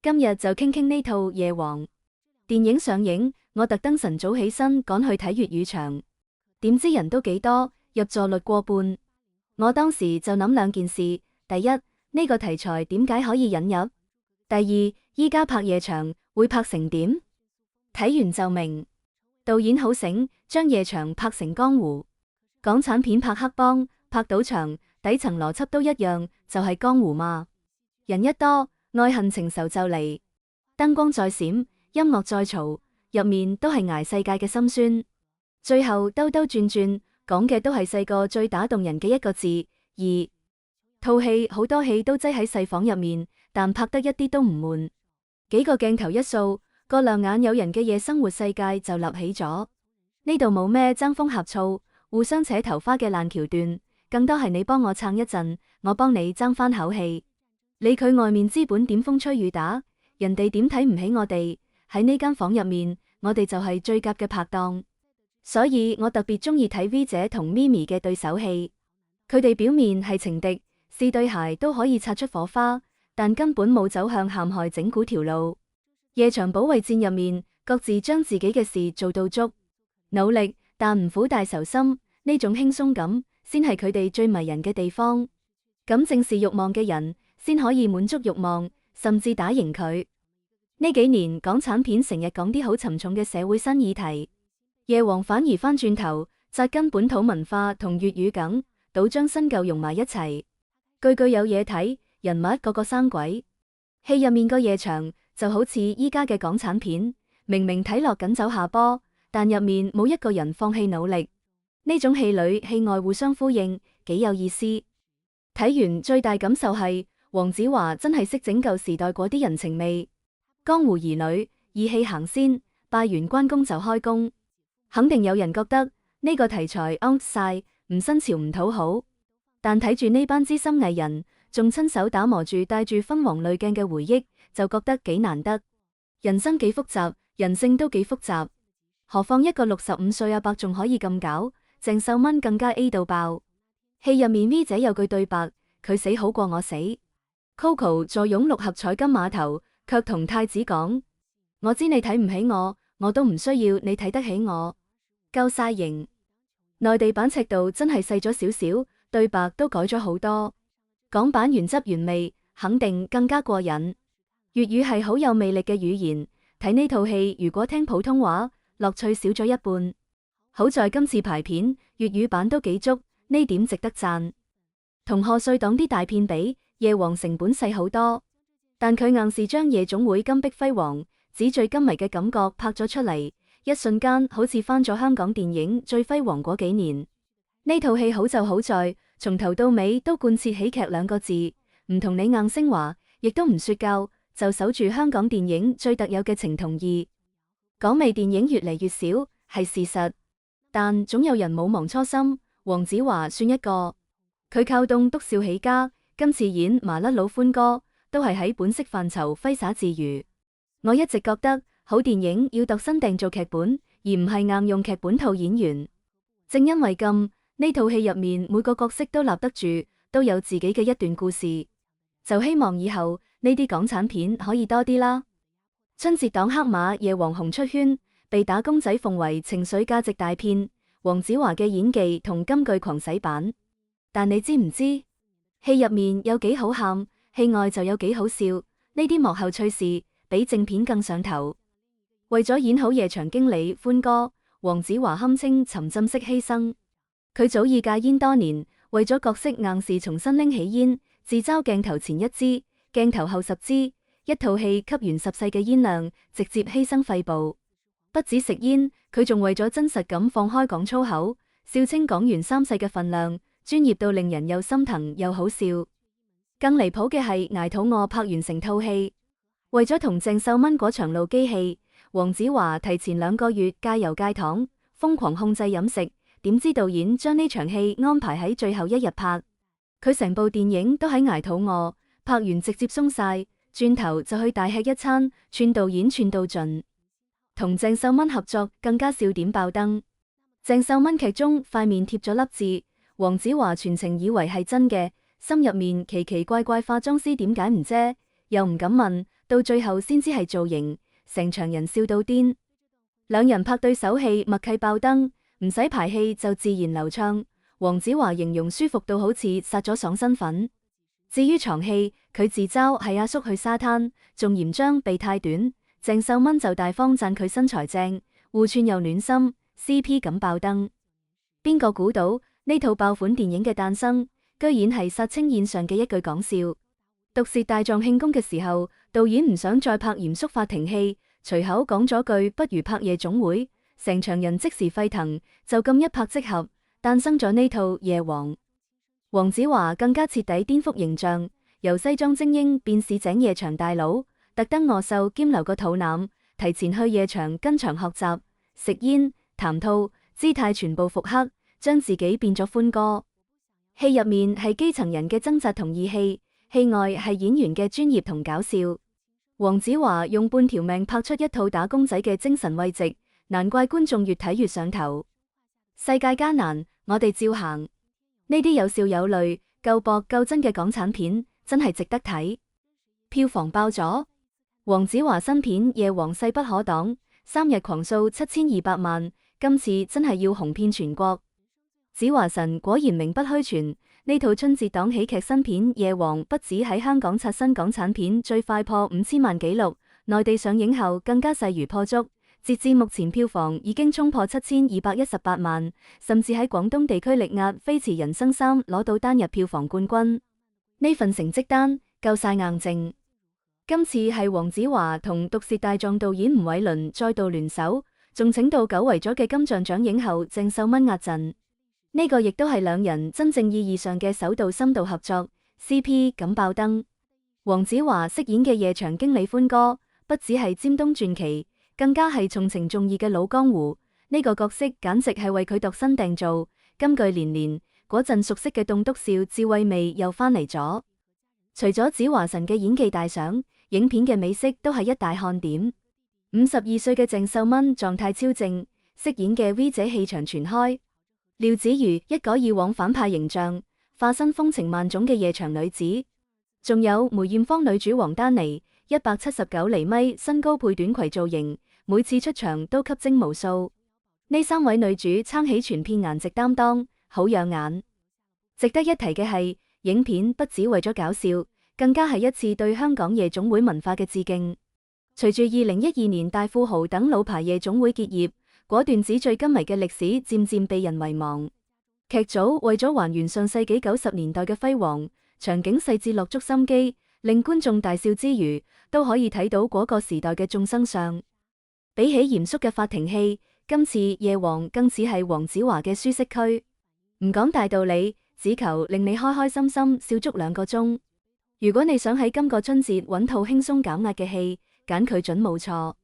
今日就傾傾呢套《夜王》電影上映，我特登晨早起身趕去睇粵語場，點知人都幾多，入座率過半。我當時就諗兩件事：第一，呢個題材點解可以引入？第二，依家拍夜場會拍成點？睇完就明，導演好醒，將夜場拍成江湖。港產片拍黑幫、拍賭場，底層邏輯都一樣，就係江湖嘛。人一多，愛恨情仇就嚟，燈光再閃，音樂再嘈，入面都係捱世界嘅辛酸。最後兜兜轉轉，講嘅都係細個最打動人嘅一個字：二。套戲好多戲都擠喺細房入面，但拍得一啲都唔悶。幾個鏡頭一掃，個亮眼誘人嘅夜生活世界就立起咗。呢度冇咩爭風呷醋、互相扯頭花嘅爛橋段，更多係你幫我撐一陣，我幫你爭翻口氣。理佢外面資本點風吹雨打，人哋點睇唔起我哋，喺呢間房入面，我哋就係最夾嘅拍檔。所以我特別中意睇 V 姐同咪咪嘅對手戲，佢哋表面係情敵，試對鞋都可以擦出火花，但根本冇走向陷害整蠱條路。夜場保衛戰入面，各自將自己嘅事做到足，努力但唔苦大仇深，呢種輕鬆感先係佢哋最迷人嘅地方。咁正視慾望嘅人，先可以滿足慾望，甚至打贏佢。呢幾年港產片成日講啲好沉重嘅社會新議題，夜王反而翻轉頭紮根本土文化同粵語梗，倒將新舊融埋一齊，句句有嘢睇，人物個個生鬼。戲入面個夜場就好似依家嘅港產片，明明睇落緊走下坡，但入面冇一個人放棄努力。呢種戲裏戲外互相呼應，幾有意思。睇完最大感受係黃子華真係識整舊時代嗰啲人情味。江湖兒女義氣行先，拜完關公就開工。肯定有人覺得呢個題材 out 晒，唔新潮唔討好。但睇住呢班資深藝人仲親手打磨住帶住昏黃濾鏡嘅回憶，就覺得幾難得。人生幾複雜，人性都幾複雜，何況一個65歲阿伯仲可以咁搞，鄭秀文更加 A 到爆。戲入面 V 姐有句對白，佢死好過我死。Coco 坐擁6盒彩金碼頭，卻同太子講：我知你睇唔起我，我都唔需要你睇得起我。夠晒型。內地版尺度真係細咗少少，對白都改咗好多。港版原汁原味，肯定更加過癮。粵語係好有魅力嘅語言，睇呢套戲如果聽普通話，樂趣少咗一半。好在今次排片，粵語版都幾足，呢點值得讚。同賀歲檔啲大片比，夜王成本細好多，但佢硬是將夜總會金碧輝煌、紙醉金迷嘅感覺拍咗出嚟，一瞬間好似翻咗香港電影最輝煌嗰幾年。呢套戲好就好在，從頭到尾都貫徹喜劇2個字，唔同你硬升華，亦都唔說教，就守住香港電影最特有嘅情同義。港味電影越嚟越少，係事實，但總有人冇忘初心，黃子華算一個。佢靠棟篤笑起家，今次演麻甩佬歡哥，都係喺本色範疇揮灑自如。我一直覺得好電影要度身訂做劇本，而唔係硬用劇本套演員。正因為咁，呢套戲入面每個角色都立得住，都有自己嘅一段故事。就希望以後呢啲港產片可以多啲啦。春節檔黑馬夜王紅出圈，被打工仔奉為情緒價值大片。黃子華嘅演技同金句狂洗版。但你知唔知戲入面有幾好喊，戲外就有幾好笑？呢啲幕後趣事比正片更上頭。為咗演好夜場經理歡哥，黃子華堪稱沉浸式犧牲。佢早已戒煙多年，為咗角色硬是重新拎起煙，自嘲鏡頭前1支，鏡頭後10支，一套戲吸完10世嘅煙量，直接犧牲肺部。不止食煙，佢仲為咗真實咁放開講粗口，笑稱講完3世嘅份量。專業到令人又心疼又好笑。更離譜嘅係捱肚餓拍完成套戲，為咗同鄭秀文嗰場露機戲，黃子華提前2個月戒油戒糖，瘋狂控制飲食。點知導演將呢場戲安排喺最後1日拍，佢成部電影都喺捱肚餓，拍完直接鬆晒，轉頭就去大吃一餐，串導演串到盡。同鄭秀文合作更加笑點爆燈，鄭秀文劇中塊面貼咗粒痣。黃子華全程以為係真嘅，心入面奇奇怪怪化妝師點解唔遮，又唔敢問，到最後先知係造型，成場人笑到癲。兩人拍對手戲默契爆燈，唔使排戲就自然流暢。黃子華形容舒服到好似殺咗爽身粉。至於床戲，佢自嘲係阿叔去沙灘，仲嫌張臂太短。鄭秀文就大方讚佢身材正，互串又暖心 ，CP 感爆燈。邊個估到呢套爆款電影嘅誕生，居然係殺青宴上嘅一句講笑。毒舌大狀慶功嘅時候，導演唔想再拍嚴肅法庭戲，隨口講咗句不如拍夜總會，成場人即時沸騰，就咁一拍即合，誕生咗呢套夜王。黃子華更加徹底顛覆形象，由西裝精英變市井夜場大佬，特登餓瘦兼留個肚腩，提前去夜場跟場學習，食煙、談吐、姿態全部復刻，將自己變咗歡哥。戲入面係基層人嘅掙扎同義氣，戲外係演員嘅專業同搞笑。黃子華用半條命拍出一套打工仔嘅精神慰藉，難怪觀眾越睇越上頭。世界艱難，我哋照行。呢啲有笑有淚、夠薄夠真嘅港產片，真係值得睇。票房爆咗，黃子華新片《夜王》勢不可擋，3日狂掃7200萬，今次真係要紅遍全國。子華神果然名不虛傳，呢套春節檔喜劇新片《夜王》不止喺香港刷新港產片最快破5000萬紀錄，內地上映後更加勢如破竹。截至目前票房已經衝破7218萬，甚至喺廣東地區力壓《飛馳人生3》攞到單日票房冠軍。呢份成績單夠晒硬淨。今次係黃子華同毒舌大狀導演吳偉倫再度聯手，仲請到久違咗嘅金像獎影后鄭秀文壓陣。呢個亦都係兩人真正意義上嘅首度深度合作 ，CP 感爆燈。黃子華飾演嘅夜場經理歡哥，不只係尖東傳奇。更加係重情重義嘅老江湖，呢個角色簡直係為佢度身訂造，金句連連，嗰陣熟悉嘅棟篤笑智慧味又翻嚟咗。除咗子華神嘅演技大賞，影片嘅美色都係一大看點。52歲嘅鄭秀文狀態超正，飾演嘅 V 姐氣場全開。廖子妤一改以往反派形象，化身風情萬種嘅夜場女子。仲有梅艷芳女主王丹妮，179厘米身高配短裙造型。每次出場都吸睛無數，呢3位女主撐起全片顏值擔當，好養眼。值得一提嘅係，影片不只為咗搞笑，更加係一次對香港夜總會文化嘅致敬。隨住2012年大富豪等老牌夜總會結業，嗰段紙醉金迷嘅歷史漸漸被人遺忘。劇組為咗還原上世紀90年代嘅輝煌，場景細緻落足心機，令觀眾大笑之餘，都可以睇到嗰個時代嘅眾生相。比起嚴肅嘅法庭戲，今次夜王更似係黃子華嘅舒適區，唔講大道理，只求令你開開心心笑足2個鐘。如果你想喺今個春節揾套輕鬆減壓嘅戲，揀佢準冇錯。